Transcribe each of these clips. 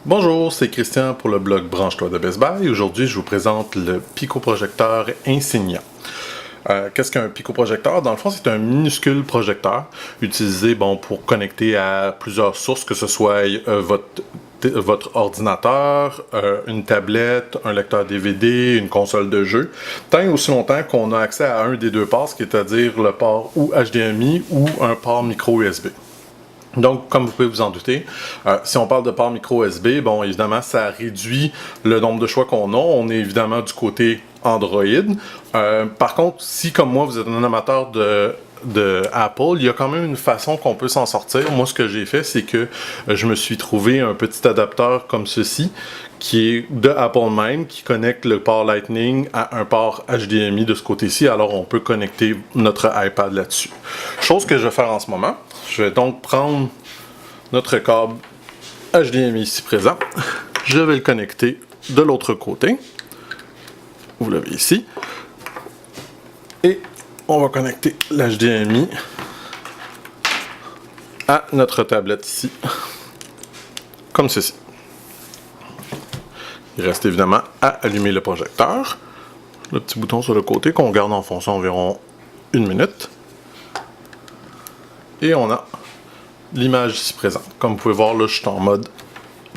Bonjour, c'est Christian pour le blog Branche-toi de Best Buy. Aujourd'hui, je vous présente le picoprojecteur Insignia. Qu'est-ce qu'un picoprojecteur? Dans le fond, c'est un minuscule projecteur utilisé pour connecter à plusieurs sources, que ce soit votre ordinateur, une tablette, un lecteur DVD, une console de jeu, tant et aussi longtemps qu'on a accès à un des deux ports, c'est-à-dire le port ou HDMI ou un port micro USB. Donc, comme vous pouvez vous en douter, si on parle de port micro USB, évidemment, ça réduit le nombre de choix qu'on a. On est évidemment du côté Android. Par contre, si comme moi, vous êtes un amateur de Apple, il y a quand même une façon qu'on peut s'en sortir. Moi, ce que j'ai fait, c'est que je me suis trouvé un petit adapteur comme ceci, qui est de Apple même, qui connecte le port Lightning à un port HDMI de ce côté-ci. Alors, on peut connecter notre iPad là-dessus. Chose que je vais faire en ce moment. Je vais donc prendre notre câble HDMI ici présent. Je vais le connecter de l'autre côté. Vous l'avez ici. Et on va connecter l'HDMI à notre tablette ici. Comme ceci. Il reste évidemment à allumer le projecteur. Le petit bouton sur le côté qu'on garde en fonction environ 1 minute. Et on a l'image ici présente. Comme vous pouvez voir, là, je suis en mode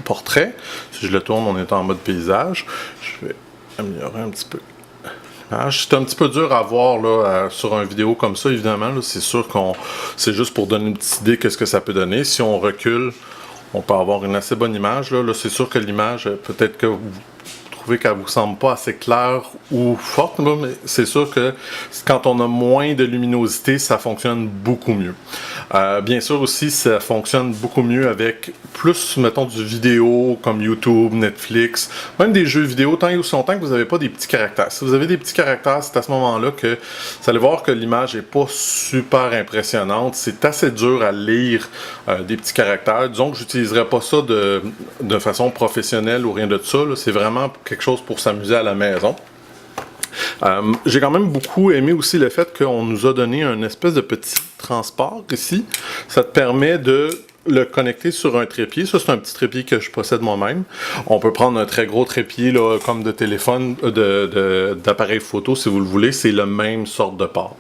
portrait. Si je le tourne, on est en mode paysage. Je vais améliorer un petit peu l'image. C'est un petit peu dur à voir là, sur une vidéo comme ça, évidemment. C'est sûr qu'on c'est juste pour donner une petite idée de ce que ça peut donner. Si on recule, on peut avoir une assez bonne image. Là, c'est sûr que l'image, peut-être que vous trouvez qu'elle vous semble pas assez claire ou forte, mais c'est sûr que quand on a moins de luminosité, ça fonctionne beaucoup mieux. Bien sûr aussi, ça fonctionne beaucoup mieux avec plus, mettons, du vidéo comme YouTube, Netflix, même des jeux vidéo, tant et aussi longtemps que vous n'avez pas des petits caractères. Si vous avez des petits caractères, c'est à ce moment-là que vous allez voir que l'image n'est pas super impressionnante. C'est assez dur à lire des petits caractères. Disons que je n'utiliserai pas ça de façon professionnelle ou rien de ça. C'est vraiment quelque chose pour s'amuser à la maison. J'ai quand même beaucoup aimé aussi le fait qu'on nous a donné un espèce de petit transport ici. Ça te permet de le connecter sur un trépied. Ça, c'est un petit trépied que je possède moi-même. On peut prendre un très gros trépied là, comme de téléphone, d'appareil photo si vous le voulez. C'est la même sorte de port.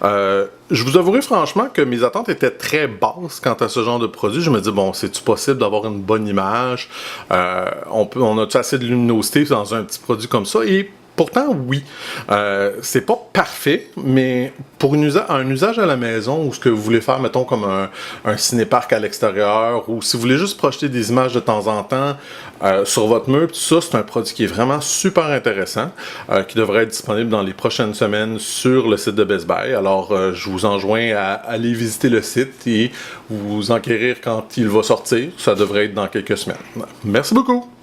Je vous avouerai franchement que mes attentes étaient très basses quant à ce genre de produit. Je me dis, c'est-tu possible d'avoir une bonne image? On a-tu assez de luminosité dans un petit produit comme ça? Et pourtant, oui. C'est pas parfait, mais pour un usage à la maison ou ce que vous voulez faire, mettons, comme un cinéparc à l'extérieur ou si vous voulez juste projeter des images de temps en temps sur votre mur, tout ça, c'est un produit qui est vraiment super intéressant, qui devrait être disponible dans les prochaines semaines sur le site de Best Buy. Alors, je vous enjoins à aller visiter le site et vous enquérir quand il va sortir. Ça devrait être dans quelques semaines. Merci beaucoup!